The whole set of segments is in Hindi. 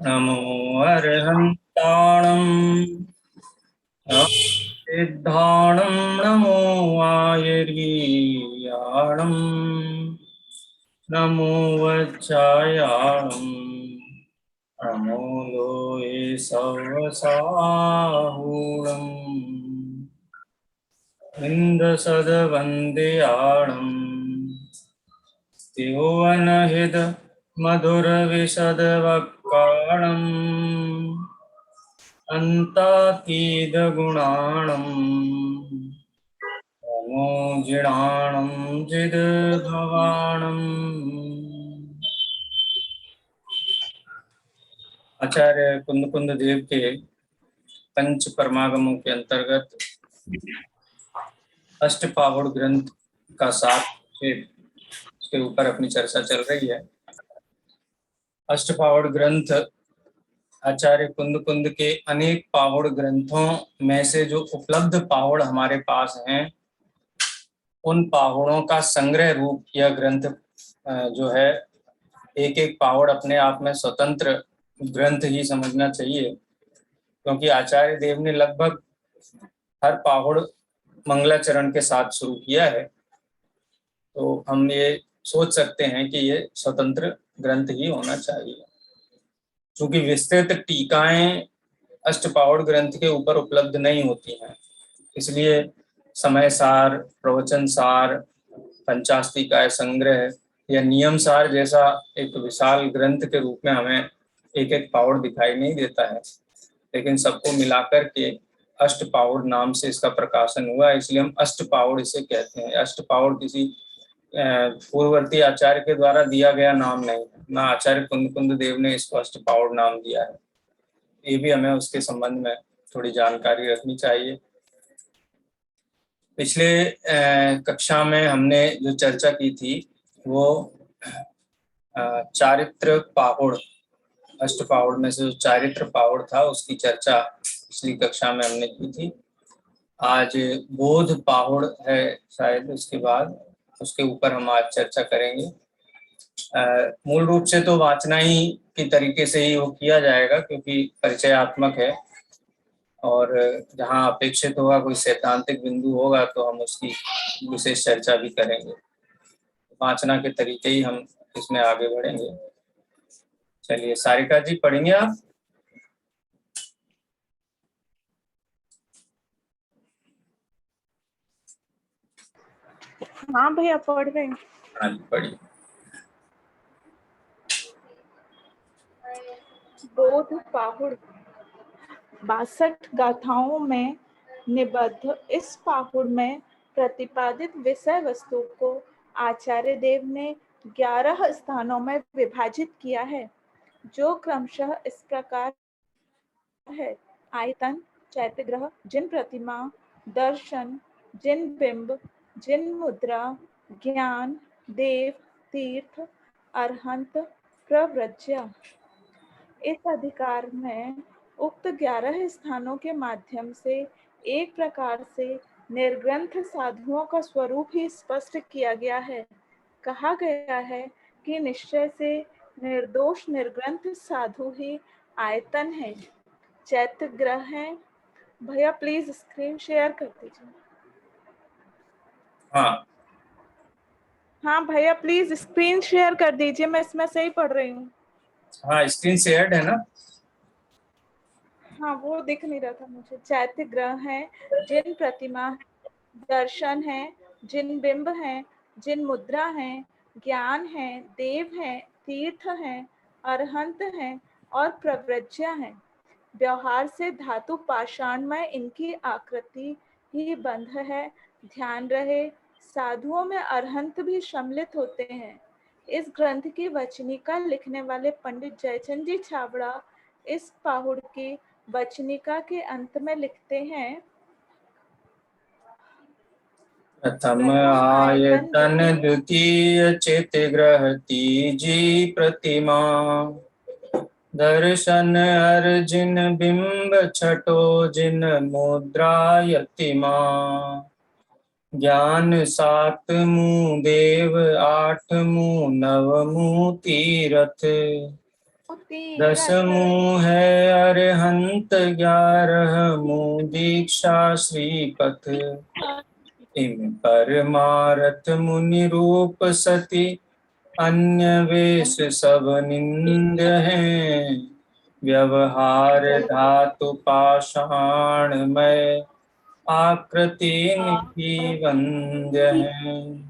नमो अर्हन्ताणं नमो सिद्धाणं नमो आयर्याणं नमो वज्रायाणं नमो लोये सवसाहूणम् इन्द्रसदवन्द्याणम् स्त्योवनहित मधुरविशदवक्काणम् अन्तातीतगुणाणम् नमो जिणाणं जिद्भवाणम्। आचार्य कुंद कुंद देव के पंच परमागमों के अंतर्गत अष्टपाहुड़ ग्रंथ का सार के ऊपर अपनी चर्चा चल रही है। अष्टपाहुड़ ग्रंथ आचार्य कुंद कुंद के अनेक पाहुड़ ग्रंथों में से जो उपलब्ध पाहुड़ हमारे पास हैं, उन पाहुड़ों का संग्रह रूप यह ग्रंथ जो है, एक एक पाहुड़ अपने आप में स्वतंत्र ग्रंथ ही समझना चाहिए, क्योंकि आचार्य देव ने लगभग हर पाहुड़ मंगलाचरण के साथ शुरू किया है। तो हम ये सोच सकते हैं कि ये स्वतंत्र ग्रंथ ही होना चाहिए। क्योंकि विस्तृत टीकाएं अष्टपाहुड़ ग्रंथ के ऊपर उपलब्ध नहीं होती हैं, इसलिए समय सार, प्रवचन सार, पंचास्तिकाय संग्रह या नियम सार जैसा एक विशाल ग्रंथ के रूप में हमें एक एक पाहुड़ दिखाई नहीं देता है, लेकिन सबको मिलाकर के अष्टपाहुड़ नाम से इसका प्रकाशन हुआ, इसलिए हम अष्टपाहुड़ इसे कहते हैं। अष्टपाहुड़ किसी पूर्ववर्ती आचार्य के द्वारा दिया गया नाम नहीं है, ना आचार्य कुंद कुंद देव ने इसको अष्टपाहुड़ नाम दिया है। ये भी हमें उसके संबंध में थोड़ी जानकारी रखनी चाहिए। पिछले कक्षा में हमने जो चर्चा की थी वो चारित्र पाहुड़, अष्टपाहुड़ में से जो चारित्र पाहुड़ था उसकी चर्चा पिछली कक्षा में हमने की थी। आज बोध पाहुड़ है शायद, उसके बाद उसके ऊपर हम आज चर्चा करेंगे। मूल रूप से तो वाचना ही की तरीके से ही वो किया जाएगा, क्योंकि परिचयात्मक है, और जहाँ अपेक्षित होगा कोई सैद्धांतिक बिंदु होगा तो हम उसकी विशेष चर्चा भी करेंगे। वाचना के तरीके ही हम इसमें आगे बढ़ेंगे। चलिए सारिका जी पढ़ेंगे आप। हाँ भैया पढ़ रहे हैं। हाँ जी पढ़िए। बोध पाहुड़ 62 गाथाओं में निबद्ध इस पाहुड़ में प्रतिपादित विषय वस्तु को आचार्य देव ने 11 स्थानों में विभाजित किया है, जो क्रमशः इस प्रकार है: आयतन, चैत्यग्रह, जिन प्रतिमा, दर्शन, जिन बिंब, जिन मुद्रा, ज्ञान, देव, तीर्थ, अरहंत, प्रव्रज्या। इस अधिकार में उक्त 11 स्थानों के माध्यम से एक प्रकार से निर्ग्रंथ साधुओं का स्वरूप ही स्पष्ट किया गया है। कहा गया है कि निश्चय से निर्दोष निर्ग्रंथ साधु ही आयतन है, चैत्यग्रह है। भैया प्लीज स्क्रीन शेयर कर दीजिए। हाँ भैया प्लीज स्क्रीन शेयर कर दीजिए, मैं इसमें से ही पढ़ रही हूँ। हाँ स्क्रीन शेयर्ड है ना। हाँ वो दिख नहीं रहा था मुझे। चैत्यग्रह है, जिन प्रतिमा है, दर्शन है, जिन बिंब है, जिन मुद्रा है, ज्ञान है, देव है, तीर्थ है, अरहंत है और प्रव्रज्या है। व्यवहार से धातु पाषाण में इनकी आकृति ही बंध है। ध्यान रहे, साधुओं में अरहंत भी सम्मिलित होते हैं। इस ग्रंथ की वचनिका लिखने वाले पंडित जयचंद जी छाबड़ा इस पाहुड़ की वचनिका के अंत में लिखते हैं: प्रथम आयतन, द्वितीय चैत्यग्रह, तीजी प्रतिमा, दर्शन अर्जिन बिंब, छठो जिन मुद्रा यतिमा, ज्ञान सातमू देव, आठमू नवमू तीरथ। दस मुँह है अरहंत 11 मुँह दीक्षा श्रीपथ इम परमारथ मुनि रूप सती अन्य वेश सब निंद हैं व्यवहार धातु पाषाणमय आकृति निधि वंद्य हैं।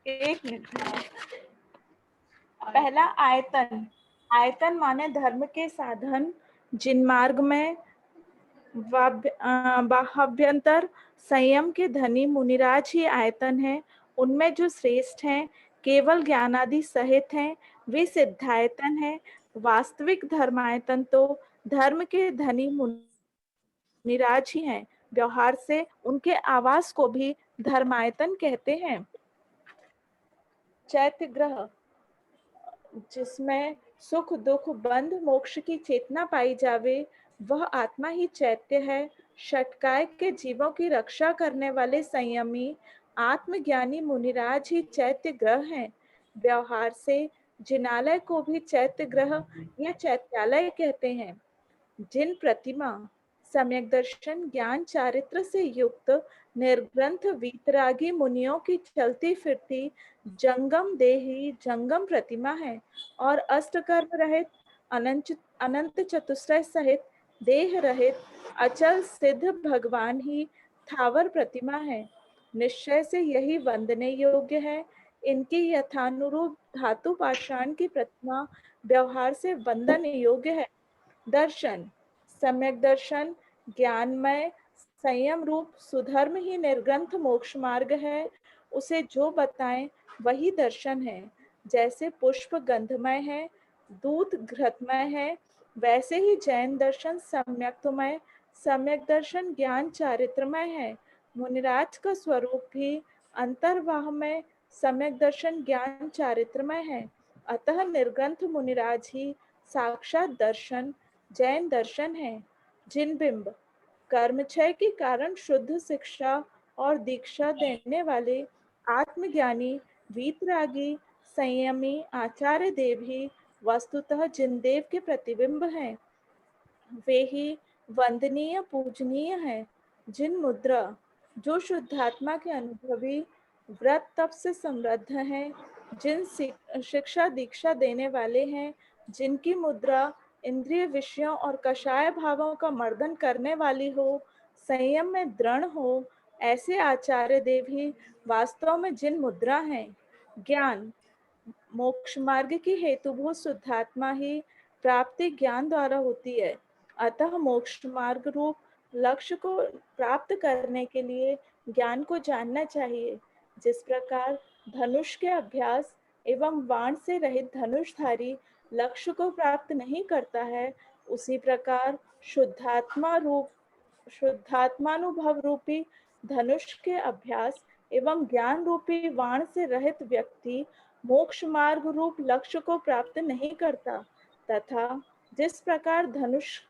एक मिनट। पहला आयतन। आयतन माने धर्म के साधन, जिन मार्ग में बाह्यंतर संयम के धनी मुनिराज ही आयतन है। उनमें जो श्रेष्ठ हैं, केवल ज्ञानादि सहित हैं, वे सिद्धायतन है। वास्तविक धर्मायतन तो धर्म के धनी मुनिराज ही हैं। व्यवहार से उनके आवास को भी धर्मायतन कहते हैं। चैत्य ग्रह, जिसमें सुख दुख बंध मोक्ष की चेतना पाई जावे, वह आत्मा ही चैत्य है। षटकाय के जीवों की रक्षा करने वाले संयमी आत्मज्ञानी मुनिराज ही चैत्य ग्रह हैं। व्यवहार से जिनालय को भी चैत्य ग्रह या चैत्यालय कहते हैं। जिन प्रतिमा सम्यक दर्शन ज्ञान चारित्र से युक्त निर्ग्रंथ वीतरागी मुनियों की चलती फिरती जंगम देही जंगम प्रतिमा है और अष्टकर्म रहित अनंत चतुष्टय सहित देह रहित अचल सिद्ध भगवान ही थावर प्रतिमा है। निश्चय से यही वंदने योग्य है। इनकी यथानुरूप धातु पाषाण की प्रतिमा व्यवहार से वंदन योग्य है। दर्शन, सम्यक दर्शन ज्ञानमय संयम रूप सुधर्म ही निर्ग्रंथ मोक्ष मार्ग है। उसे जो बताएं वही दर्शन है। जैसे पुष्प गंधमय है, दूत घृतमय है, वैसे ही जैन दर्शन सम्यक्तमय, सम्यक दर्शन ज्ञान चारित्रमय है। मुनिराज का स्वरूप भी अंतर्वाह में सम्यक दर्शन ज्ञान चारित्रमय है। अतः निर्ग्रंथ मुनिराज ही साक्षात दर्शन जैन दर्शन है। जिन बिंब, कर्मक्षय के कारण शुद्ध शिक्षा और दीक्षा देने वाले आत्मज्ञानी वीतरागी संयमी आचार्य देव ही वस्तुतः जिन देव के प्रतिबिंब हैं, वे ही वंदनीय पूजनीय है। जिन मुद्रा, जो शुद्धात्मा के अनुभवी व्रत तप से समृद्ध हैं, जिन शिक्षा दीक्षा देने वाले हैं, जिनकी मुद्रा इंद्रिय विषयों और कषाय भावों का मर्दन करने वाली हो, संयम में दृढ़ हो, ऐसे आचार्य देव ही वास्तव में जिन मुद्रा हैं। ज्ञान, मोक्ष मार्ग की हेतुभूत शुद्धात्मा ही प्राप्ति ज्ञान द्वारा होती है। अतः मोक्ष मार्ग रूप लक्ष्य को प्राप्त करने के लिए ज्ञान को जानना चाहिए। जिस प्रकार धनुष के अभ्यास एवं बाण से रहित धनुषधारी लक्ष्य को प्राप्त नहीं करता है, उसी प्रकार शुद्धात्मानुभव रूपी धनुष के अभ्यास एवं ज्ञान रूपी बाण से रहित व्यक्ति मोक्ष मार्ग रूप लक्ष्य को प्राप्त नहीं करता। तथा जिस प्रकार धनुष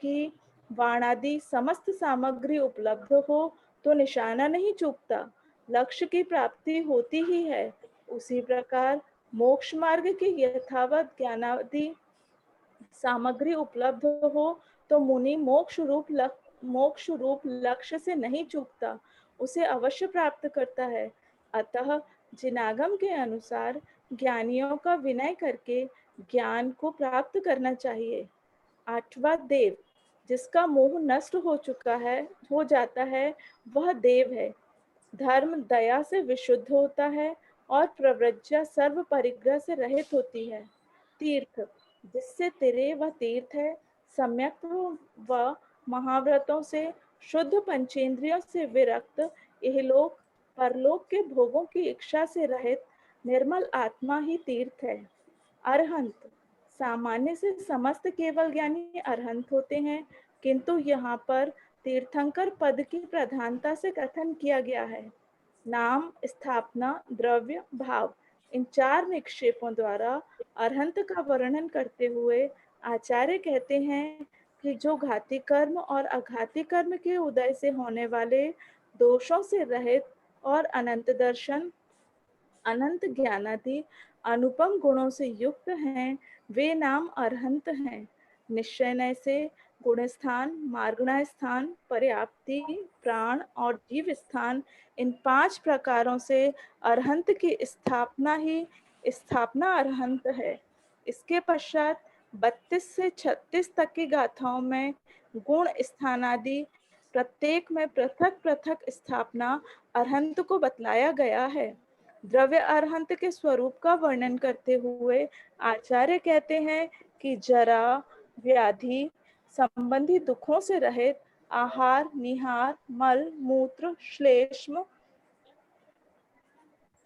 की बाणादि समस्त सामग्री उपलब्ध हो तो निशाना नहीं चूकता, लक्ष्य की प्राप्ति होती ही है, उसी प्रकार मोक्ष मार्ग की यथावत ज्ञानादि सामग्री उपलब्ध हो तो मुनि मोक्ष रूप लक्ष्य से नहीं चूकता, उसे अवश्य प्राप्त करता है। अतः जिनागम के अनुसार ज्ञानियों का विनय करके ज्ञान को प्राप्त करना चाहिए। आठवां देव, जिसका मोह नष्ट हो जाता है, वह देव है। धर्म दया से विशुद्ध होता है और प्रव्रज्या सर्व परिग्रह से रहित होती है। तीर्थ, जिससे तिरे व तीर्थ है, सम्यक व महाव्रतों से शुद्ध पंचेंद्रियों से विरक्त इहलोक परलोक के भोगों की इच्छा से रहित निर्मल आत्मा ही तीर्थ है। अरहंत, सामान्य से समस्त केवल ज्ञानी अरहंत होते हैं, किंतु यहाँ पर तीर्थंकर पद की प्रधानता से कथन किया गया है। नाम, स्थापना, द्रव्य, भाव, इन चार निक्षेपों द्वारा अरहंत का वर्णन करते हुए आचार्य कहते हैं कि जो घाती कर्म और अघाती कर्म के उदय से होने वाले दोषों से रहित और अनंत दर्शन अनंत ज्ञानादि अनुपम गुणों से युक्त हैं, वे नाम अरहंत हैं। निश्चय से गुण स्थान, मार्गण स्थान, पर्याप्ति, प्राण और जीव स्थान, इन 5 प्रकारों से अरहंत की स्थापना अरहंत है। इसके पश्चात 32 से 36 तक की गाथाओं में गुण स्थानादि प्रत्येक में पृथक पृथक स्थापना अरहंत को बतलाया गया है। द्रव्य अरहंत के स्वरूप का वर्णन करते हुए आचार्य कहते हैं कि जरा, व्याधि संबंधी दुखों से रहित, आहार, निहार, मल, मूत्र, श्लेष्म,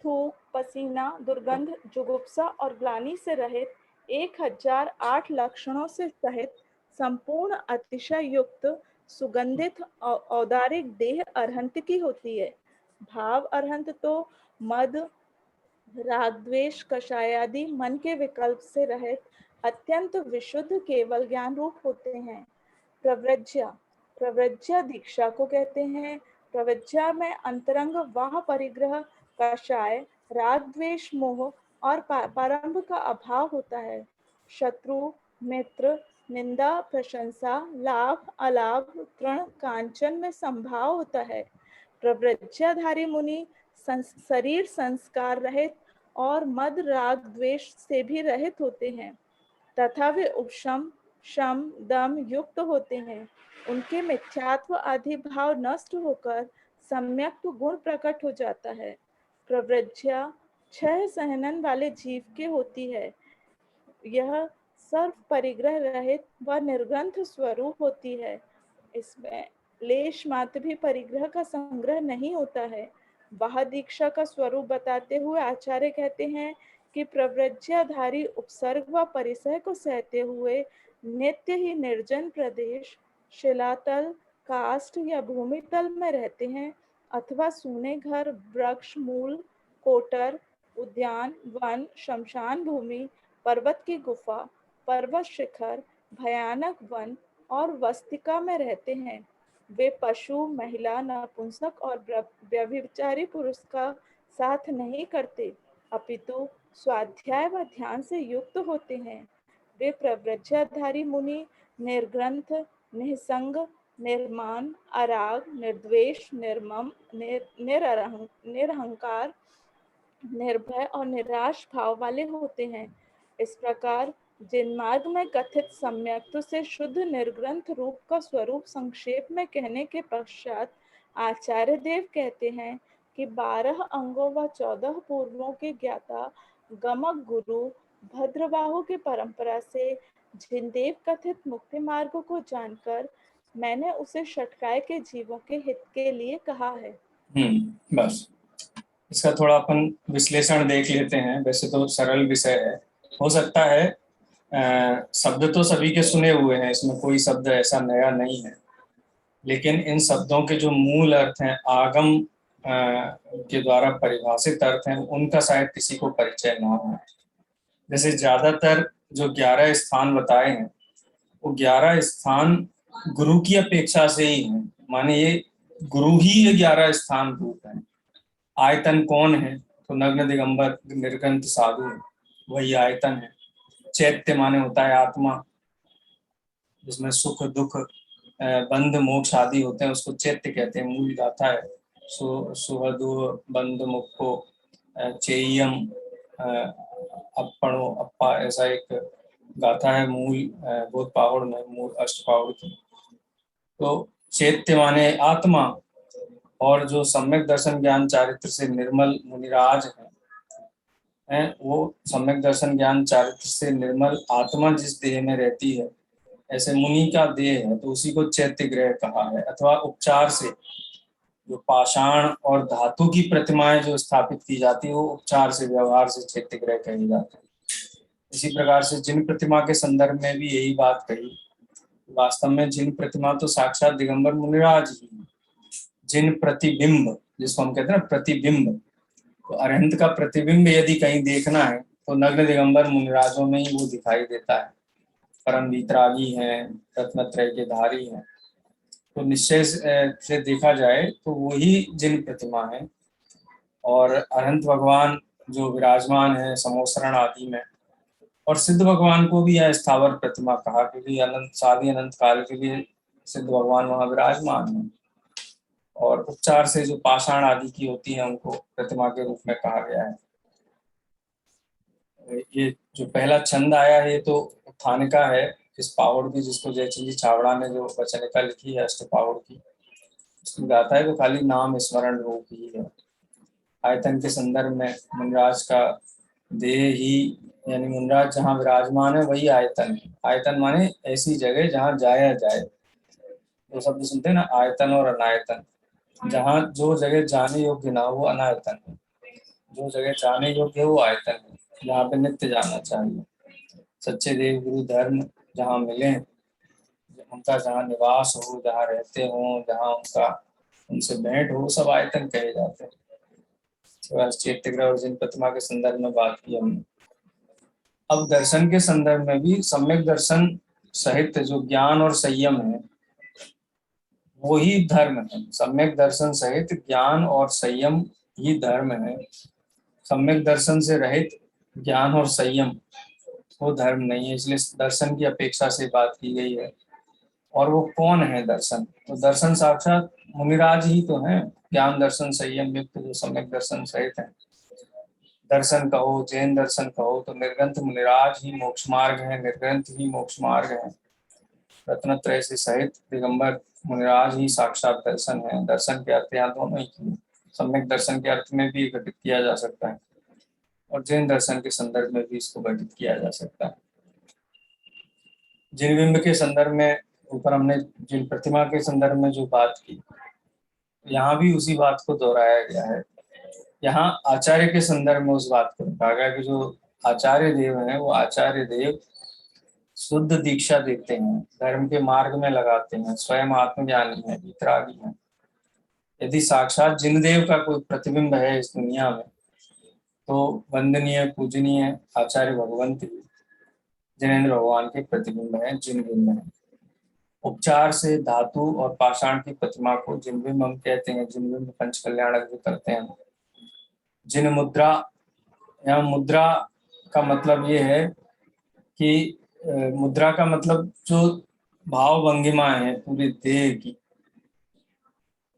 थूक, पसीना, दुर्गंध, जुगुप्सा और ग्लानि से रहित 1008 लक्षणों से सहित संपूर्ण अतिशय युक्त सुगंधित औदारिक देह अरहंत की होती है। भाव अरहंत तो मद, राग, द्वेष, कषाय आदि मन के विकल्प से रहित अत्यंत विशुद्ध केवल ज्ञान रूप होते हैं। प्रव्रज्या, प्रव्रज्या दीक्षा को कहते हैं। प्रव्रज्या में अंतरंग वाह परिग्रह, कषाय, राग, द्वेष, मोह और प्रारंभ का अभाव होता है। शत्रु, मित्र, निंदा, प्रशंसा, लाभ, अलाभ, तृण, कांचन में संभाव होता है। प्रव्रज्याधारी मुनि शरीर संस्कार रहित और मद, राग, द्वेष से भी रहित होते हैं तथा वे उपशम, शम, दम युक्त होते हैं। उनके मिथ्यात्व आदि भाव नष्ट होकर सम्यक गुण प्रकट हो जाता है। प्रव्रज्या 6 सहनन वाले जीव की होती है। यह सर्व परिग्रह रहित व निर्ग्रंथ स्वरूप होती है। इसमें लेश मात्र भी परिग्रह का संग्रह नहीं होता है। वह दीक्षा का स्वरूप बताते हुए आचार्य कहते हैं कि प्रव्रज्याधारी उपसर्ग व परिसर को सहते हुए नित्य ही निर्जन प्रदेश, शिलातल, काष्ठ या भूमितल में रहते हैं अथवा सूने घर, वृक्ष मूल, कोटर, उद्यान, वन, शमशान भूमि, पर्वत की गुफा, पर्वत शिखर, भयानक वन और वस्तिका में रहते हैं। वे पशु, महिला, नपुंसक और व्यभिचारी पुरुष का साथ नहीं करते, अपितु स्वाध्याय व ध्यान से युक्त होते हैं। वे प्रव्रज्याधारी मुनि निर्ग्रंथ, निसंग, निर्माण, अराग, निर्द्वेष, निर्मम, निरहंकार, निर्भय और निराश भाव वाले होते हैं। इस प्रकार जिन मार्ग में कथित सम्यक्त्व से शुद्ध निर्ग्रंथ रूप का स्वरूप संक्षेप में कहने के पश्चात आचार्य देव कहते हैं कि 12 अंगों व 14 पूर्वों के ज्ञाता गमक गुरु भद्रबाहु की परंपरा से जिन देव कथित मुक्ति मार्ग को जानकर मैंने उसे षटकाय के जीवों के हित के लिए कहा है। बस इसका थोड़ा अपन विश्लेषण देख लेते हैं। वैसे तो सरल विषय है, हो सकता है शब्द तो सभी के सुने हुए हैं, इसमें कोई शब्द ऐसा नया नहीं है, लेकिन इन शब्दों के जो मूल अर्थ हैं, आगम के द्वारा परिभाषित अर्थ हैं, उनका शायद किसी को परिचय ना हो। जैसे ज्यादातर जो 11 स्थान बताए हैं, वो 11 स्थान गुरु की अपेक्षा से ही हैं। माने ये गुरु ही ये 11 स्थान रूप है। आयतन कौन है? तो नग्न दिगंबर निर्गंत साधु, वही आयतन है। चैत्य माने होता है आत्मा, जिसमें सुख दुख बंध मोक्ष आदि होते हैं, उसको चैत्य कहते हैं। मूल गाथा है सुहदु बंध मुक्को चेयम अपणो अप्पा, ऐसा एक गाथा है मूल बोध पावड़ में, मूल अष्ट पावड़ की। तो चैत्य माने आत्मा, और जो सम्यक दर्शन ज्ञान चारित्र से निर्मल मुनिराज हैं, वो सम्यक दर्शन ज्ञान चारित्र से निर्मल आत्मा जिस देह में रहती है, ऐसे मुनि का देह है, तो उसी को चैत्य ग्रह कहा है। अथवा उपचार से जो पाषाण और धातु की प्रतिमाएं जो स्थापित की जाती है, वो उपचार से, व्यवहार से चैत्य ग्रह कहे जाते हैं। इसी प्रकार से जिन प्रतिमा के संदर्भ में भी यही बात कही। वास्तव में जिन प्रतिमा तो साक्षात दिगंबर मुनिराज ही है। जिन प्रतिबिंब, जिसको हम कहते हैं ना प्रतिबिंब, तो अरहंत का प्रतिबिंब यदि कहीं देखना है तो नग्न दिगंबर मुनिराजों में ही वो दिखाई देता है। परम वीतरागी हैं, रत्नत्रय के धारी हैं। तो निश्चय से देखा जाए तो वही जिन प्रतिमा है। और अरहंत भगवान जो विराजमान है समोसरण आदि में। और सिद्ध भगवान को भी यह स्थावर प्रतिमा कहा, क्योंकि अनंत साधी अनंत काल के लिए सिद्ध भगवान वहाँ विराजमान है। और उपचार से जो पाषाण आदि की होती है उनको प्रतिमा के रूप में कहा गया है। ये जो पहला छंद आया है ये तो थानिका है इस पावड़ की, जिसको जयचंदी छावड़ा ने जो वचनिका लिखी है अष्ट पावड़ की, उसमें गाता है तो खाली नाम स्मरण रूप ही है। आयतन के संदर्भ में मुनराज का देह ही, यानी मुनराज जहाँ विराजमान है वही आयतन है। आयतन माने ऐसी जगह जहाँ जाया जाए। दो शब्द सुनते हैं ना, आयतन और अनायतन। जहाँ जो जगह जाने योग्य ना वो अनायतन है, जो जगह जाने योग्य है वो आयतन है, जहाँ पे नित्य जाना चाहिए। सच्चे देव गुरु धर्म जहाँ मिले, उनका जहाँ निवास हो, जहाँ रहते हो, जहाँ उनका उनसे भेंट हो, सब आयतन कहे जाते हैं। चैत्यग्रह और जिन प्रतिमा के संदर्भ में बात की हमने। अब दर्शन के संदर्भ में भी सम्यक दर्शन सहित जो ज्ञान और संयम है वो ही धर्म है। सम्यक दर्शन सहित ज्ञान और संयम ही धर्म है। सम्यक दर्शन से रहित ज्ञान और संयम वो धर्म नहीं है, इसलिए दर्शन की अपेक्षा से बात की गई है। और वो कौन है दर्शन? तो दर्शन साक्षात मुनिराज ही तो है, ज्ञान दर्शन संयम युक्त जो सम्यक दर्शन सहित है। दर्शन कहो, जैन दर्शन कहो तो निर्ग्रंथ मुनिराज ही मोक्ष मार्ग है, निर्ग्रंथ ही मोक्ष मार्ग है। रत्नत्रय से सहित दिगंबर मुनिराज ही साक्षात दर्शन है। दर्शन के अर्थ यहाँ दोनों ही किए, सम्यक दर्शन के अर्थ में भी घटित किया जा सकता है और जैन दर्शन के संदर्भ में भी इसको घटित किया जा सकता है। जिन बिंब के संदर्भ में ऊपर हमने जिन प्रतिमा के संदर्भ में जो बात की, यहाँ भी उसी बात को दोहराया गया है। यहाँ आचार्य के संदर्भ में उस बात को कहा गया कि जो आचार्य देव हैं वो आचार्य देव शुद्ध दीक्षा देते हैं, धर्म के मार्ग में लगाते हैं, स्वयं आत्मज्ञानी है, वितरागी है। यदि साक्षात जिन देव का कोई प्रतिबिंब है इस दुनिया में तो वंदनीय पूजनीय आचार्य भगवंत जिनेन्द्र भगवान के प्रतिबिंब है, जिन बिंब है। उपचार से धातु और पाषाण की प्रतिमा को जिन बिंब हम कहते हैं, जिन बिंब पंच कल्याणक जो करते हैं। जिन मुद्रा, यहाँ मुद्रा का मतलब ये है कि मुद्रा का मतलब जो भाव भंगिमा है पूरे देह की,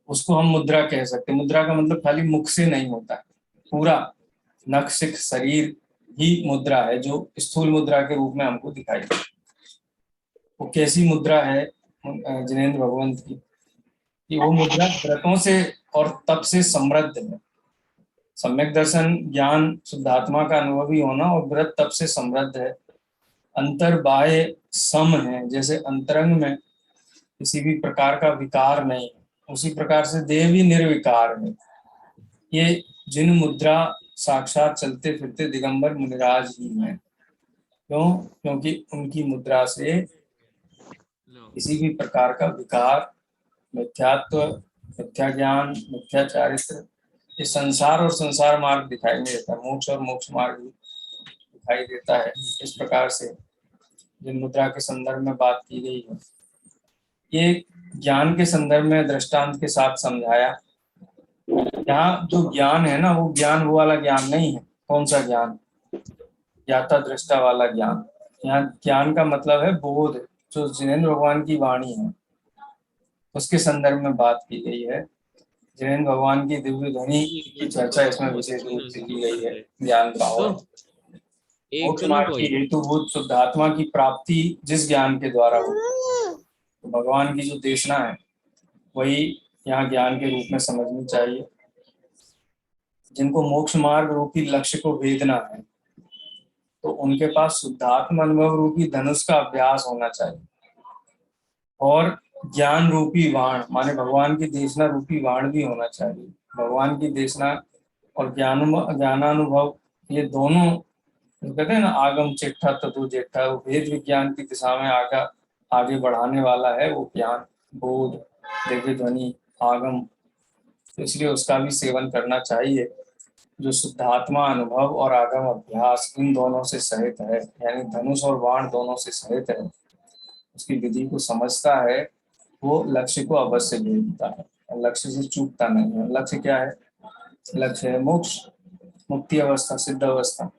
उसको हम मुद्रा कह सकते हैं। मुद्रा का मतलब खाली मुख से नहीं होता है, पूरा नख शिख शरीर ही मुद्रा है, जो स्थूल मुद्रा के रूप में हमको दिखाई देती है। वो कैसी मुद्रा है जिनेन्द्र भगवंत की, कि वो मुद्रा व्रतों से और तप से समृद्ध है। सम्यक दर्शन ज्ञान शुद्धात्मा का अनुभवी होना और व्रत तप से समृद्ध है। अंतर बाह्य सम है, जैसे अंतरंग में किसी भी प्रकार का विकार नहीं है, उसी प्रकार से देह भी निर्विकार है। ये जिन मुद्रा साक्षात चलते फिरते दिगंबर मुनिराज ही हैं। क्यों? क्योंकि उनकी मुद्रा से किसी भी प्रकार का विकार, मिथ्यात्व, मिथ्या ज्ञान, मिथ्या चारित्र, ये संसार और संसार मार्ग दिखाई नहीं देता, मोक्ष और मोक्ष मार्ग दिखाई देता है। इस प्रकार से जिन मुद्रा के संदर्भ में बात की गई है, ये ज्ञान के संदर्भ में दृष्टांत के साथ समझाया। यहाँ जो ज्ञान है ना, वो ज्ञान वो वाला ज्ञान नहीं है। कौन सा ज्ञान? ज्ञाता दृष्टा वाला ज्ञान। यहाँ ज्ञान का मतलब है बोध, जो जिनेन्द्र भगवान की वाणी है उसके संदर्भ में बात की गई है। जिनेन्द्र भगवान की दिव्य ध्वनि की चर्चा इसमें विशेष रूप से की गई है। ज्ञान पावर मोक्ष मार्ग की हेतुभूत शुद्धात्मा की प्राप्ति जिस ज्ञान के द्वारा हो, तो भगवान की जो देशना है वही यहाँ ज्ञान के रूप में समझनी चाहिए। जिनको मोक्ष मार्ग रूपी लक्ष्य को भेदना है तो उनके पास शुद्धात्म अनुभव रूपी धनुष का अभ्यास होना चाहिए और ज्ञान रूपी बाण माने भगवान की देशना रूपी बाण भी होना चाहिए। भगवान की देशना और ज्ञानानुभव ये दोनों, कहते हैं ना आगम चिट्ठा तत्व जेठा, वो भेद विज्ञान की दिशा में आगे बढ़ाने वाला है वो ज्ञान, बोध, दिव्य ध्वनि, आगम। तो इसलिए उसका भी सेवन करना चाहिए जो शुद्धात्मा अनुभव और आगम अभ्यास इन दोनों से सहित है, यानी धनुष और बाण दोनों से सहित है। उसकी विधि को समझता है, वो लक्ष्य को अवश्य भेदता है और लक्ष्य से चूकता नहीं है। लक्ष्य क्या है? लक्ष्य है मोक्ष। मुक्ति अवस्था, सिद्ध अवस्था।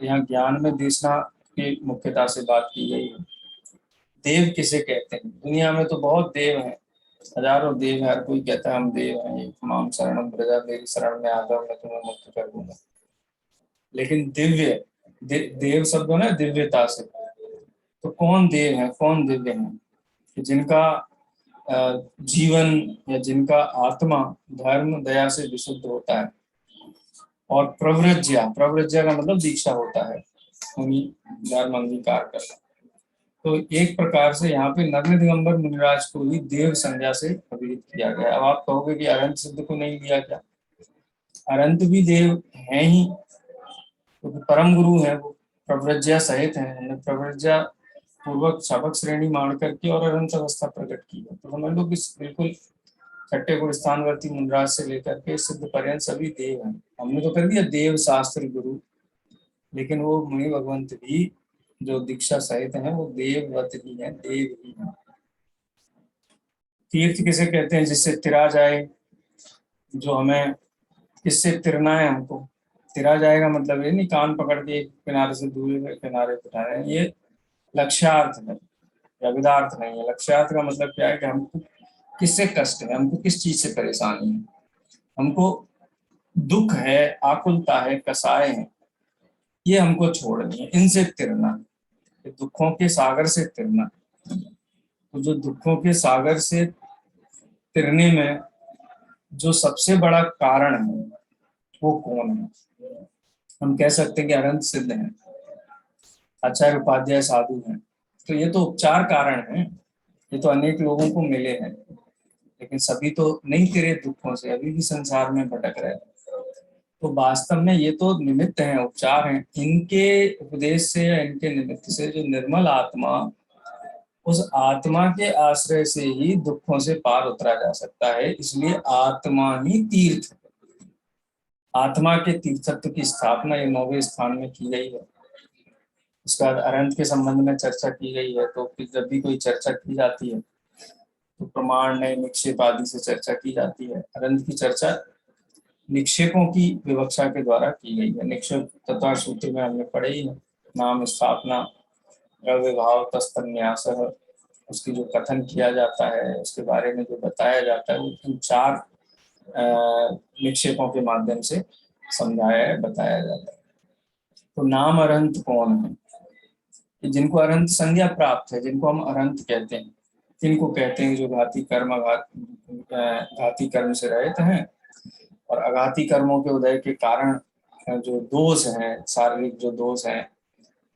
यहाँ ज्ञान में देशना की मुख्यता से बात की गई है। देव किसे कहते हैं? दुनिया में तो बहुत देव हैं, हजारों देव है, हर कोई कहता है हम देव हैं, एक माम शरणम प्रजा, मेरी शरण में आ जाओ मैं तुम्हें मुक्त कर दूंगा। लेकिन दिव्य देव शब्द है ना दिव्यता से, तो कौन देव है, कौन दिव्य है? कि जिनका जीवन या जिनका आत्मा धर्म दया से विशुद्ध होता है, और प्रव्रज्या, प्रव्रज्या का मतलब दीक्षा होता है, उन्हीं धर्म अंगीकार कर। तो एक प्रकार से यहाँ पे नग्न दिगंबर मुनिराज को ही देव संज्ञा से अभिहित किया गया। अब आप कहोगे कि अरंत सिद्ध को नहीं लिया क्या? अरंत भी देव हैं ही, क्योंकि तो परम गुरु है वो, प्रव्रज्या सहित है, हमने प्रव्रज्या पूर्वक शाबक श्रेणी मान करके और अरंत अवस्था प्रकट की है। तो समझ लो कि बिल्कुल छठे गुरु स्थानवर्ती मुनिराज से लेकर के सिद्ध पर्यंत सभी देव हैं। हमने तो कर दिया देव शास्त्र गुरु, लेकिन वो मुनि भगवंत भी जो दीक्षा सहित हैं वो देववत ही है, देव ही है। तीर्थ किसे कहते हैं? जिससे तिरा जाए, जो हमें किससे तिरना है, हमको तिरा जाएगा मतलब ये नहीं कान पकड़ के किनारे से दूसरे किनारे बिठा रहे हैं, ये लक्ष्यार्थ है, अविदार्थ नहीं है। लक्ष्यार्थ का मतलब क्या है कि हमको किससे कष्ट है, हमको किस चीज से परेशानी है, हमको दुख है, आकुलता है, कसाय है, ये हमको छोड़नी है, इनसे तिरना, दुखों के सागर से तिरना। तो जो दुखों के सागर से तिरने में जो सबसे बड़ा कारण है वो कौन है? हम कह सकते हैं कि अरंत सिद्ध है, आचार्य उपाध्याय साधु हैं। तो ये तो उपचार कारण है, ये तो अनेक लोगों को मिले हैं, लेकिन सभी तो नहीं तिरे दुखों से, अभी भी संसार में भटक रहे हैं। तो वास्तव में ये तो निमित्त हैं, उपचार हैं। इनके उपदेश से या इनके निमित्त से जो निर्मल आत्मा, उस आत्मा के आश्रय से ही दुखों से पार उतरा जा सकता है। इसलिए आत्मा ही तीर्थ, आत्मा के तीर्थत्व की स्थापना ये 9वें स्थान में की गई है। उसके बाद अरंत के संबंध में चर्चा की गई है। तो फिर जब भी कोई चर्चा की जाती है तो प्रमाण नए निक्षेप आदि से चर्चा की जाती है। अरंत की चर्चा निक्षेपों की विवक्षा के द्वारा की गई है। निक्षेप तत्व सूत्र में हमने पढ़े ही है, नाम स्थापना, द्रव्य भाव, तस्तन्यास, उसकी जो कथन किया जाता है, उसके बारे में जो बताया जाता है, वो इन 4 निक्षेपों के माध्यम से समझाया है, बताया जाता है। तो नाम अरंत कौन है? कि जिनको अरंत संज्ञा प्राप्त है, जिनको हम अरंत कहते हैं, किनको कहते हैं? जो घाती कर्म घाती कर्म से रहित हैं और अघाती कर्मों के उदय के कारण जो दोष हैं, शारीरिक जो दोष हैं,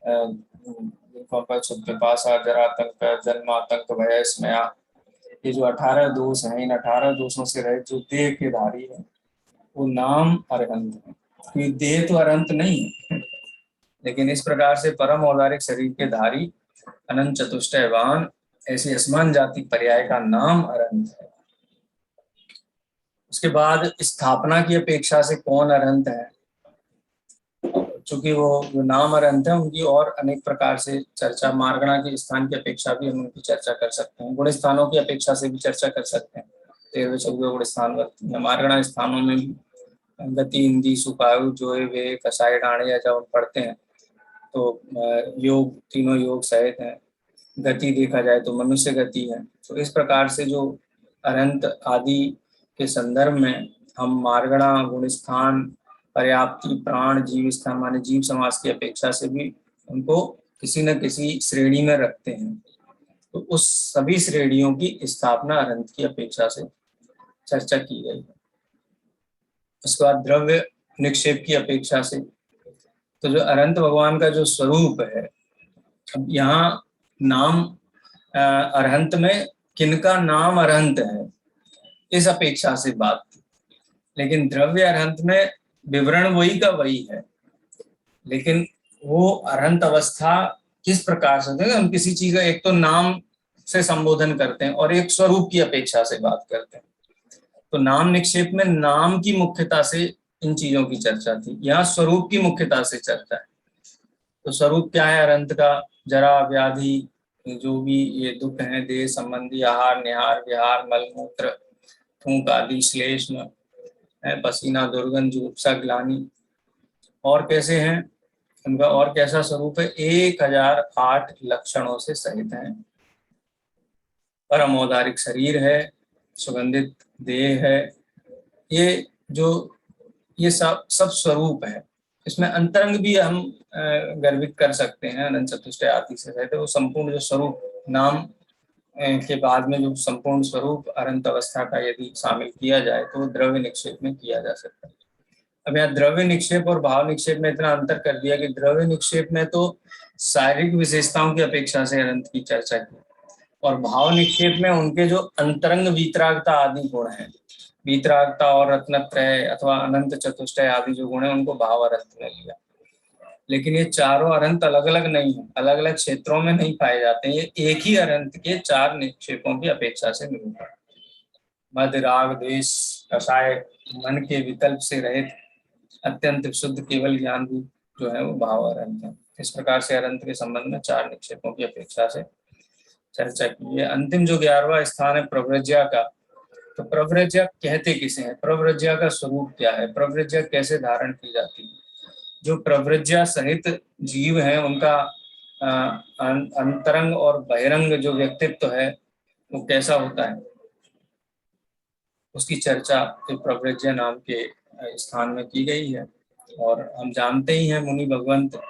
जिनको पिपासा, जरातंक, जन्मातंक, भय, स्मया, ये जो 18 दोष हैं, इन 18 दोषों से रहित जो देह के धारी है वो नाम अरहंत है। क्योंकि देह तो अरंत नहीं है, लेकिन इस प्रकार से परम औदारिक शरीर के धारी, अनंत चतुष्टयवान, ऐसी असमान जाति पर्याय का नाम अरहंत है। उसके बाद स्थापना की अपेक्षा से कौन अरहंत है? चूंकि वो जो नाम अरहंत है उनकी और अनेक प्रकार से चर्चा, मार्गणा के स्थान की अपेक्षा भी हम उनकी चर्चा कर सकते हैं, गुण स्थानों की अपेक्षा से भी चर्चा कर सकते हैं। 13वें 14वें गुण स्थान वर्ती है। मार्गणा स्थानों में गति, इंदी, सुपायु, जो वे कसाय, डाणे या जब हम पढ़ते हैं तो योग, तीनों योग सहित हैं। गति देखा जाए तो मनुष्य गति है। तो इस प्रकार से जो अनंत आदि के संदर्भ में हम मार्गणा, गुणस्थान, पर्याप्ति, प्राण, जीव स्थान माने जीव समाज की अपेक्षा से भी उनको किसी न किसी श्रेणी में रखते हैं। तो उस सभी श्रेणियों की स्थापना अनंत की अपेक्षा से चर्चा की गई है। उसके बाद द्रव्य निक्षेप की अपेक्षा से, तो जो अनंत भगवान का जो स्वरूप है, अब यहाँ नाम अरहंत में किनका नाम अरहंत है इस अपेक्षा से बात थी, लेकिन द्रव्य अरहंत में विवरण वही का वही है, लेकिन वो अरहंत अवस्था किस प्रकार से होती है? हम किसी चीज का एक तो नाम से संबोधन करते हैं और एक स्वरूप की अपेक्षा से बात करते हैं। तो नाम निक्षेप में नाम की मुख्यता से इन चीजों की चर्चा थी, यहाँ स्वरूप की मुख्यता से चर्चा है। तो स्वरूप क्या है अरहंत का? जरा, व्याधि, जो भी ये दुख हैं, देह संबंधी, आहार, निहार, विहार, मलमूत्र, थूक आदि, श्लेष्म, पसीना, दुर्गंध, जुगुप्सा, ग्लानि, और कैसे हैं, उनका और कैसा स्वरूप है, 1008 लक्षणों से सहित हैं। परम औदारिक शरीर है, सुगंधित देह है, ये जो ये सब सब स्वरूप है। इसमें अंतरंग भी हम गर्वित कर सकते हैं, अनंत चतुष्टय आदि से रहते, वो संपूर्ण जो स्वरूप नाम के बाद में जो संपूर्ण स्वरूप अनंत अवस्था का यदि शामिल किया जाए तो द्रव्य निक्षेप में किया जा सकता है। अब यहाँ द्रव्य निक्षेप और भाव निक्षेप में इतना अंतर कर दिया कि द्रव्य निक्षेप में तो शारीरिक विशेषताओं की अपेक्षा से अनंत की चर्चा की, और भाव निक्षेप में उनके जो अंतरंग वीतरागता आदि गुण हैं, वीतरागता और रत्नत्रय अथवा अनंत चतुष्टय आदि जो गुण है उनको भाव अनंत में लिया। लेकिन ये चारों अनंत अलग अलग नहीं है, अलग अलग क्षेत्रों में नहीं पाए जाते हैं, ये एक ही अनंत के चार निक्षेपों की अपेक्षा से मिलता है। मद राग द्वेष कषाय मन के विकल्प से रहित अत्यंत शुद्ध केवल ज्ञान रूप जो है वो भाव अनंत है। इस प्रकार से अनंत के संबंध में चार निक्षेपों की अपेक्षा से चर्चा की है। अंतिम जो 11वां स्थान है प्रव्रज्या का, तो प्रव्रज्या कहते किसे हैं, प्रव्रज्या का स्वरूप क्या है, प्रव्रज्या कैसे धारण की जाती है। जो प्रव्रज्या सहित जीव हैं उनका अंतरंग और बहिरंग जो व्यक्तित्व है वो कैसा होता है, उसकी चर्चा प्रव्रज्या नाम के स्थान में की गई है। और हम जानते ही हैं मुनि भगवंत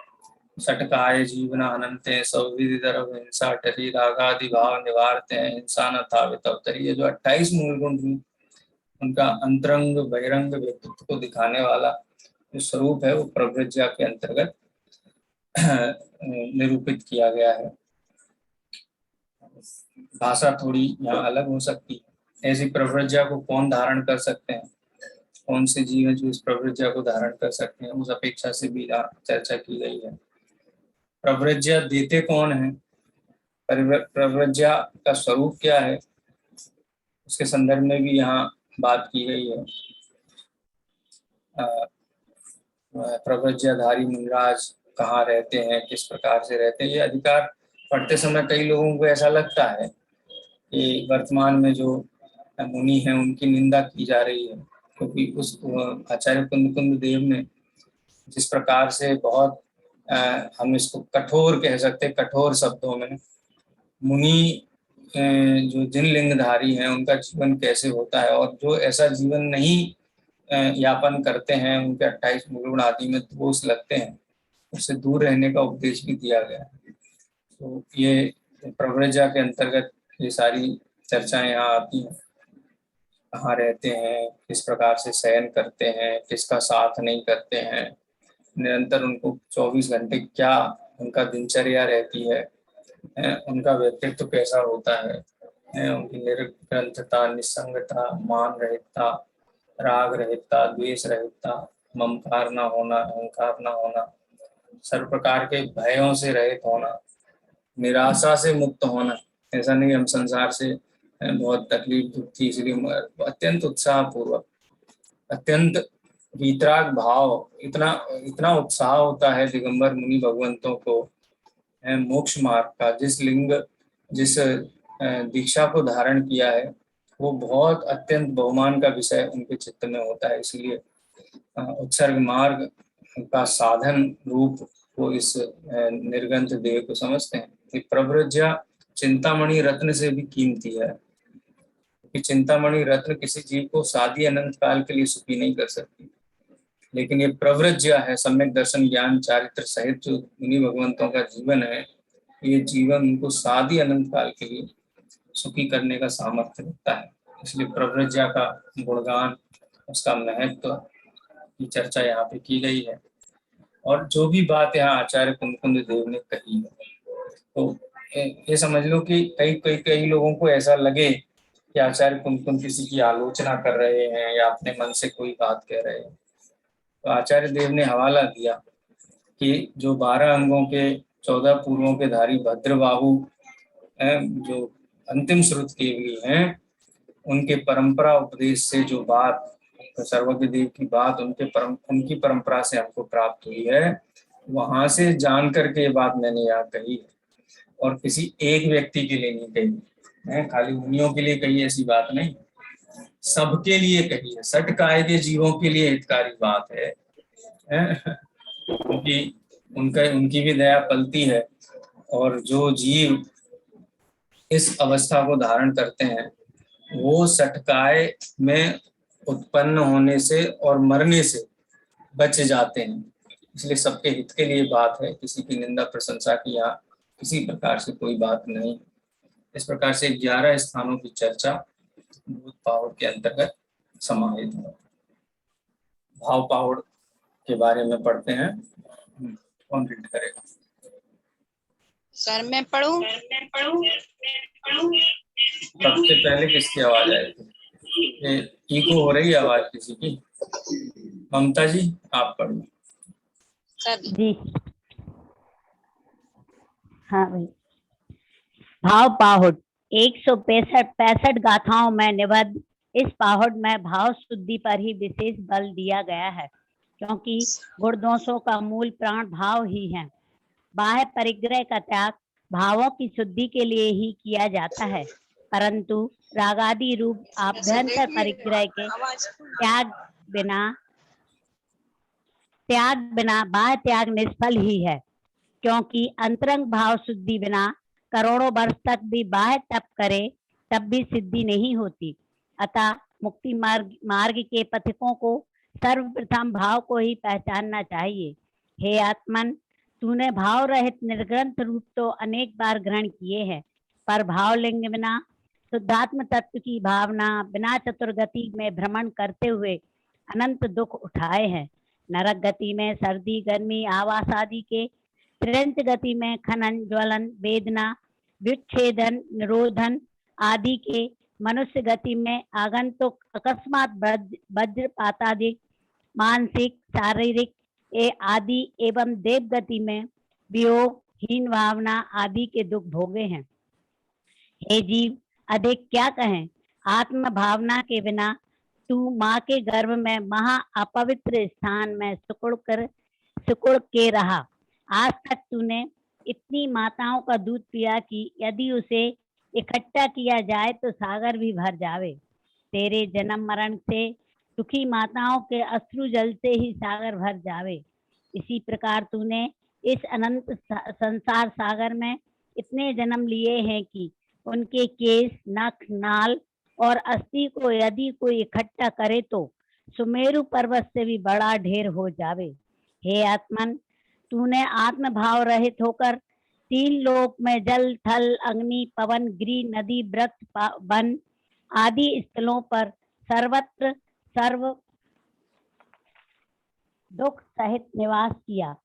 षटकाय जीवना अनंते सौविधर हिंसा टरी रागादि भाव निवारते हैं हिंसा न था वितवतरी। ये जो 28 मूल गुण उनका अंतरंग बहिरंग व्यक्तित्व को दिखाने वाला जो स्वरूप है वो प्रव्रज्या के अंतर्गत निरूपित किया गया है। भाषा थोड़ी यहाँ अलग हो सकती है। ऐसी प्रव्रज्या को कौन धारण कर सकते हैं, कौन से जीव जो इस प्रव्रज्या को धारण कर सकते हैं, उस अपेक्षा से भी चर्चा की गई है। प्रव्रज्या देते कौन है, प्रव्रज्या का स्वरूप क्या है, उसके संदर्भ में भी यहाँ बात की गई है। प्रव्रज्याधारी मुनिराज कहाँ रहते हैं, किस प्रकार से रहते हैं, ये अधिकार पढ़ते समय कई लोगों को ऐसा लगता है कि वर्तमान में जो मुनि हैं उनकी निंदा की जा रही है, क्योंकि उस आचार्य कुंद देव ने जिस प्रकार से बहुत हम इसको कठोर कह सकते हैं, कठोर शब्दों में मुनि जो जिन लिंगधारी हैं उनका जीवन कैसे होता है, और जो ऐसा जीवन नहीं यापन करते हैं उनके 28 गुण आदि में दोष लगते हैं, उससे दूर रहने का उपदेश भी दिया गया है। तो ये प्रव्रज्या के अंतर्गत ये सारी चर्चाएं यहाँ आती हैं। कहाँ रहते हैं, किस प्रकार से शयन करते हैं, किसका साथ नहीं करते हैं, निरंतर उनको 24 घंटे क्या उनका दिनचर्या रहती है, उनका व्यक्तित्व कैसा होता है, उनकी निर्ग्रंथता, निस्संगता, मान रहितता, राग रहितता, द्वेष रहितता, ममकार न होना, अहंकार न होना, सर्व प्रकार के भयों से रहित होना, निराशा से मुक्त होना। ऐसा नहीं हम संसार से बहुत तकलीफ दुख थी इसलिए अत्यंत उत्साह पूर्वक, अत्यंत वीतराग भाव, इतना उत्साह होता है दिगंबर मुनि भगवंतों को मोक्ष मार्ग का, जिस लिंग जिस दीक्षा को धारण किया है वो बहुत अत्यंत बहुमान का विषय उनके चित्त में होता है। इसलिए उत्सर्ग मार्ग का साधन रूप वो इस निर्गंथ देह को समझते हैं। कि प्रव्रज्या चिंतामणि रत्न से भी कीमती है, कि चिंतामणि रत्न किसी जीव को सादी अनंत काल के लिए सुखी नहीं कर सकती, लेकिन ये प्रव्रज्या है, सम्यक दर्शन ज्ञान चारित्र सहित जो मुनि भगवंतों का जीवन है, ये जीवन उनको सादी अनंत काल के लिए सुखी करने का सामर्थ्य रखता है। इसलिए प्रव्रज्या का गुणगान, उसका महत्व की चर्चा यहाँ पे की गई है। और जो भी बात यहाँ आचार्य कुंद देव ने कही है, तो ये समझ लो कि कई लोगों को ऐसा लगे कि आचार्य कुंद किसी की आलोचना कर रहे हैं या अपने मन से कोई बात कह रहे हैं। तो आचार्य देव ने हवाला दिया कि जो 12 अंगों के 14 पूर्वों के धारी भद्रबाहु जो अंतिम श्रुत केवली हैं, उनके परंपरा उपदेश से जो बात सर्वज्ञ देव की बात उनकी परंपरा से हमको प्राप्त हुई है, वहां से जान करके ये बात मैंने यहाँ कही है, और किसी एक व्यक्ति के लिए नहीं कही है, खाली मुनियों के लिए कही ऐसी बात नहीं, सबके लिए कही है, षट काय के जीवों के लिए हितकारी बात है। क्योंकि उनकी भी दया पलती है, और जो जीव इस अवस्था को धारण करते हैं वो सटकाए में उत्पन्न होने से और मरने से बच जाते हैं। इसलिए सबके हित के लिए बात है, किसी की निंदा प्रशंसा की या किसी प्रकार से कोई बात नहीं। इस प्रकार से 11 स्थानों की चर्चा भूत पावड़ के अंतर्गत समाहित है। भाव पावड़ के बारे में पढ़ते हैं। कौन रीड करेगा? सर मैं पढ़ूं? सबसे पहले किसकी आवाज आएगी? ये इको हो रही है आवाज किसी की? ममता जी आप पढ़ो। सर जी हाँ भाई। भाव पाहुड़ 165 गाथाओं में निबद्ध इस पाहुड़ में भाव शुद्धि पर ही विशेष बल दिया गया है, क्योंकि गुणदोषों का मूल प्राण भाव ही है। बाह्य परिग्रह का त्याग भावों की शुद्धि के लिए ही किया जाता है, परंतु रागादि रूप आभ्यंतर परिग्रह के त्याग बिना बाह्य त्याग निष्फल ही है, क्योंकि अंतरंग भाव शुद्धि बिना करोड़ों वर्ष तक भी बाह्य तप करे तब भी सिद्धि नहीं होती। अतः मुक्ति मार्ग के पथिकों को सर्वप्रथम भाव को ही पहचानना चाहिए। हे आत्मन, तूने भाव रहित निर्ग्रंथ रूप तो अनेक बार ग्रहण किए हैं, पर भावलिंग बिना शुद्धात्म तत्व की भावना बिना चतुर्गति में भ्रमण करते हुए अनंत दुख उठाए हैं। नरक गति में सर्दी गर्मी आवास आदि के, त्रिंच गति में खनन ज्वलन वेदना विच्छेदन निरोधन आदि के, मनुष्य गति में आगंतुक अकस्मात वज्रपातादि मानसिक शारीरिक आदि एवं देव गति में वियोग हीन भावना आदि के दुख भोगे हैं। हे जीव, अधिक क्या कहें, आत्म भावना के बिना तू माँ के गर्भ में महा अपवित्र स्थान में सिकुड़ के रहा। आज तक तूने इतनी माताओं का दूध पिया कि यदि उसे इकट्ठा किया जाए तो सागर भी भर जावे। तेरे जन्म मरण से दुखी माताओं के अश्रु जल से ही सागर भर जावे। इसी प्रकार तूने इस अनंत संसार सागर में इतने जन्म लिए हैं कि उनके केस नख नाल और अस्थि को यदि कोई इकट्ठा करे तो सुमेरु पर्वत से भी बड़ा ढेर हो जावे। हे आत्मन, तूने आत्म भाव रहित होकर 3 लोक में जल थल अग्नि पवन गिरि नदी वृक्ष वन आदि स्थलों पर सर्वत्र सर्व दुख सहित निवास किया।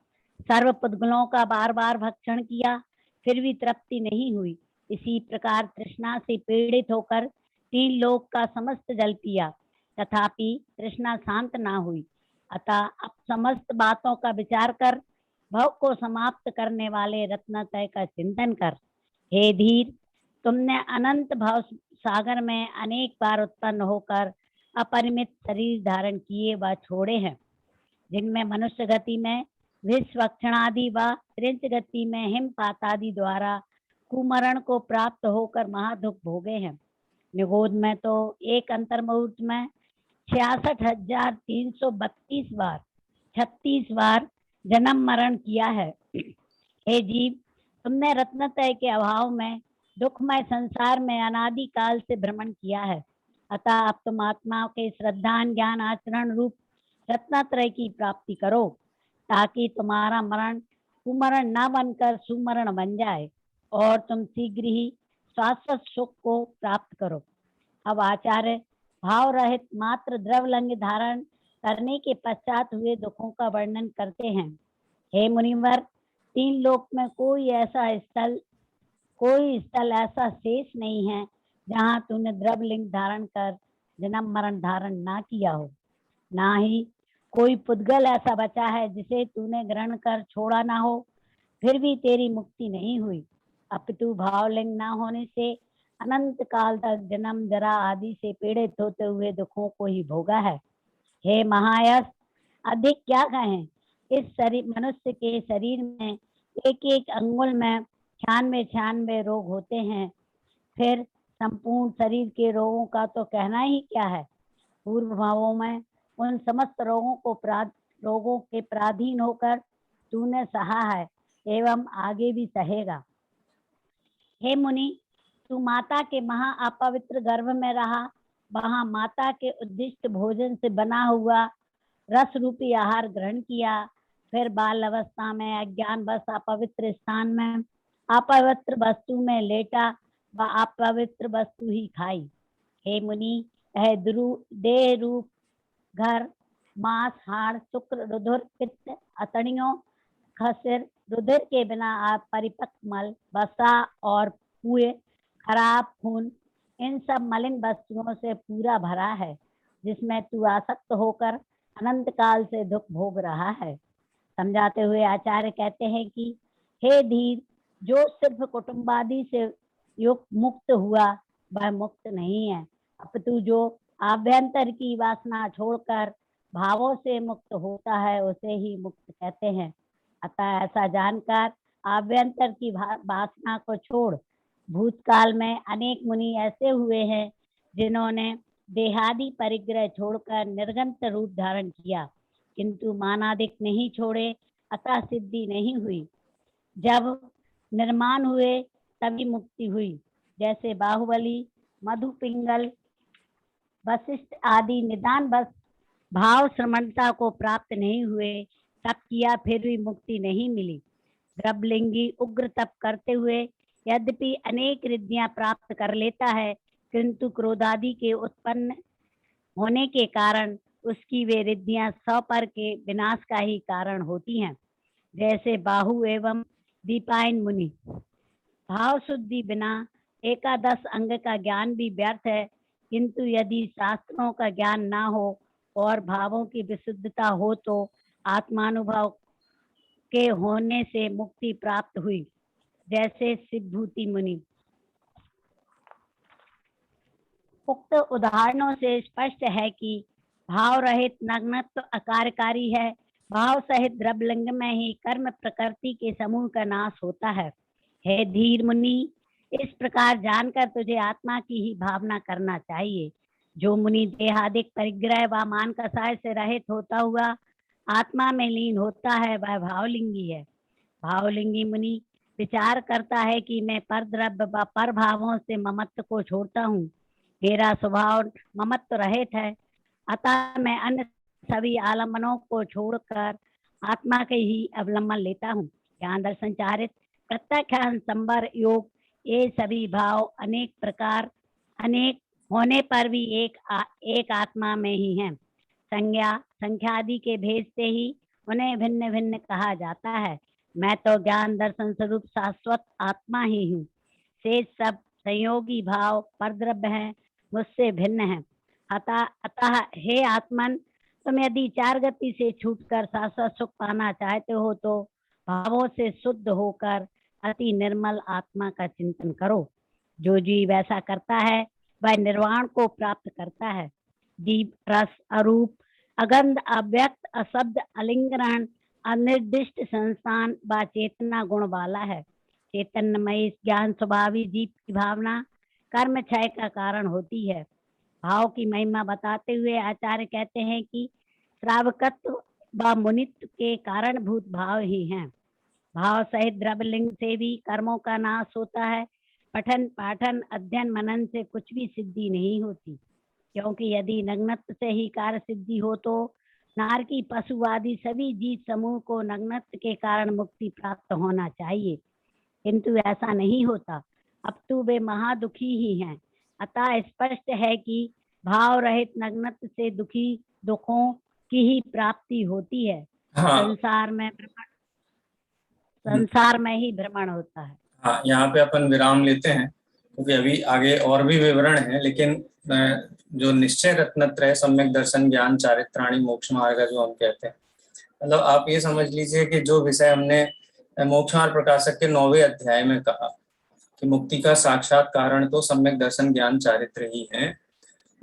सर्व पुद्गलों का बार बार भक्षण किया, फिर भी तृप्ति नहीं हुई। इसी प्रकार तृष्णा से पीड़ित होकर 3 लोक का समस्त जल पिया, तथापि तृष्णा शांत ना हुई। अतः अब समस्त बातों का विचार कर भव को समाप्त करने वाले रत्नत्रय का चिंतन कर। हे धीर, तुमने अनंत भव सागर में अनेक बार उत्पन्न होकर अपरिमित शरीर धारण किए व छोड़े हैं, जिनमें मनुष्य गति में विश्वक्षणादि व त्रिंच गति में हिमपात आदि द्वारा कुमरण को प्राप्त होकर महादुख भोगे हैं। निगोद में तो एक अंतर मुहूर्त में 66,332 बार 36 बार जन्म मरण किया है। हे जीव, तुमने रत्नत्रय के अभाव में दुखमय संसार में अनादि काल से भ्रमण किया है। अतः अब तुम आत्मा के श्रद्धा ज्ञान आचरण रूप रत्नत्रय की प्राप्ति करो, ताकि तुम्हारा मरण कुमरण न बनकर सुमरण बन जाए और तुम शीघ्र ही शाश्वत सुख को प्राप्त करो। अब आचार्य भाव रहित मात्र द्रवलिंग धारण करने के पश्चात हुए दुखों का वर्णन करते हैं। हे मुनिवर, 3 लोक में कोई स्थल ऐसा शेष नहीं है जहाँ तूने द्रवलिंग धारण कर जन्म मरण धारण ना किया हो। ना ही कोई पुद्गल ऐसा बचा है जिसे तूने ग्रहण कर छोड़ा ना हो, फिर भी तेरी मुक्ति नहीं हुई। अपितु भावलिंग ना होने से अनंत काल तक जन्म जरा आदि से पीड़ित होते हुए दुखों को ही भोगा है। हे महायश, अधिक क्या कहें, इस शरीर मनुष्य के शरीर में एक एक अंगुल में 96 रोग होते हैं। फिर संपूर्ण शरीर के रोगों का तो कहना ही क्या है। पूर्व भावों में उन समस्त रोगों के पराधीन होकर तूने सहा है एवं आगे भी सहेगा। हे मुनि, तू माता के महा अपवित्र गर्भ में रहा, वहां माता के उद्दिष्ट भोजन से बना हुआ रस रूपी आहार ग्रहण किया, फिर बाल अवस्था में अज्ञान बस अपवित्र स्थान में अपवित्र वस्तु में लेटा व अपवित्र वस्तु ही खाई। हे मुनि, यह देह रूप घर, मांस, हाड़, शुक्र, रुधिर, पित्त, अतड़ियों, खसिर, रुधिर के बिना आप परिपक्व मल, वसा और पुए, खराब खून, इन सब मलिन वस्तुओं से पूरा भरा है, जिसमें तू आसक्त होकर अनंत काल से दुख भोग रहा है। समझाते हुए आचार्य कहते हैं कि हे धीर, जो सिर्फ कुटुंबादि से युक्त मुक्त हुआ वह मुक्त नहीं है, अपितु जो आभ्यंतर की वासना छोड़कर भावों से मुक्त होता है उसे ही मुक्त कहते हैं। अतः ऐसा जानकर आभ्यंतर की वासना को छोड़। भूतकाल में अनेक मुनि ऐसे हुए हैं जिन्होंने देहादि परिग्रह छोड़कर निर्गंत रूप धारण किया, किंतु मानादिक नहीं छोड़े, अतः सिद्धि नहीं हुई। जब निर्माण हुए तभी मुक्ति हुई। जैसे बाहुबली, मधुपिंगल, वशिष्ठ आदि निदान बस भाव श्रमणता को प्राप्त नहीं हुए, तप किया फिर भी मुक्ति नहीं मिली। द्रवलिंगी उग्र तप करते हुए यद्यपि अनेक रिद्धियां प्राप्त कर लेता है, किंतु क्रोधादि के उत्पन्न होने के कारण उसकी वे रिद्धियां स्वपर के विनाश का ही कारण होती हैं। जैसे बाहु एवं दीपायन मुनि। भाव शुद्धि बिना एकादश अंग का ज्ञान भी व्यर्थ है, किंतु यदि शास्त्रों का ज्ञान ना हो और भावों की विशुद्धता हो तो आत्मानुभव के होने से मुक्ति प्राप्त हुई। जैसे शिवभूति मुनि। उक्त उदाहरणों से स्पष्ट है कि भाव रहित नग्नत्व अकार्यकारी है। भाव सहित द्रवलिंग में ही कर्म प्रकृति के समूह का नाश होता है। हे धीर मुनि, इस प्रकार जानकर तुझे आत्मा की ही भावना करना चाहिए। जो मुनि देहादिक परिग्रह व मान कसाय से रहित होता हुआ आत्मा में लीन होता है वह भावलिंगी है। भावलिंगी मुनि विचार करता है कि मैं पर द्रव्य व पर भावों से ममत्व को छोड़ता हूँ, मेरा स्वभाव ममत्व रहित है, अतः मैं अन्य सभी आलम्बनों को छोड़कर आत्मा के ही अवलंबन लेता हूँ। ज्ञान दर्शन चारित प्रत्यक्ष संबर योग, ये सभी भाव अनेक प्रकार अनेक होने पर भी एक आत्मा में ही हैं। संज्ञा संख्यादि के भेद से ही उन्हें भिन्न भिन्न कहा जाता है। मैं तो ज्ञान दर्शन स्वरूप शाश्वत आत्मा ही हूँ। शेष सब संयोगी भाव परद्रव्य हैं, मुझसे भिन्न है। अतः हे आत्मन, तुम यदि चार गति से छूटकर शाश्वत सुख पाना चाहते हो तो भावों से शुद्ध होकर अति निर्मल आत्मा का चिंतन करो। जो जीव ऐसा करता है वह निर्वाण को प्राप्त करता है। जीव रस, अरूप, अगंध, अव्यक्त, अशब्द, अलिंगन, अनिर्दिष्ट संस्थान व चेतना गुण वाला है। चैतन्यमय ज्ञान स्वभावी जीव की भावना कर्म क्षय का कारण होती है। भाव की महिमा बताते हुए आचार्य कहते हैं कि श्रावकत्व व मुनित्व के कारणभूत भाव ही हैं। भाव सहित द्रव्यलिंग से भी कर्मों का नाश होता है। पठन पाठन अध्ययन मनन से कुछ भी सिद्धि नहीं होती, क्योंकि यदि नग्नत्व से ही कार्य सिद्धि हो तो नारकी पशु आदि सभी जीव समूह को नग्नत्व के कारण मुक्ति प्राप्त होना चाहिए, किंतु ऐसा नहीं होता। अब तो वे महादुखी ही हैं। अतः स्पष्ट है कि भाव रहित नग्नत्व से दुखों की ही प्राप्ति होती है। हाँ। संसार में ही भ्रमण होता है। हाँ, यहाँ पे अपन विराम लेते हैं क्योंकि अभी आगे और भी विवरण है, लेकिन जो निश्चय रत्नत्रय सम्यक दर्शन ज्ञान चारित्राणी मोक्ष मार्ग जो हम कहते हैं, मतलब आप ये समझ लीजिए कि जो विषय हमने मोक्ष मार्ग प्रकाशक के 9वें अध्याय में कहा कि मुक्ति का साक्षात कारण तो सम्यक दर्शन ज्ञान चारित्र ही है,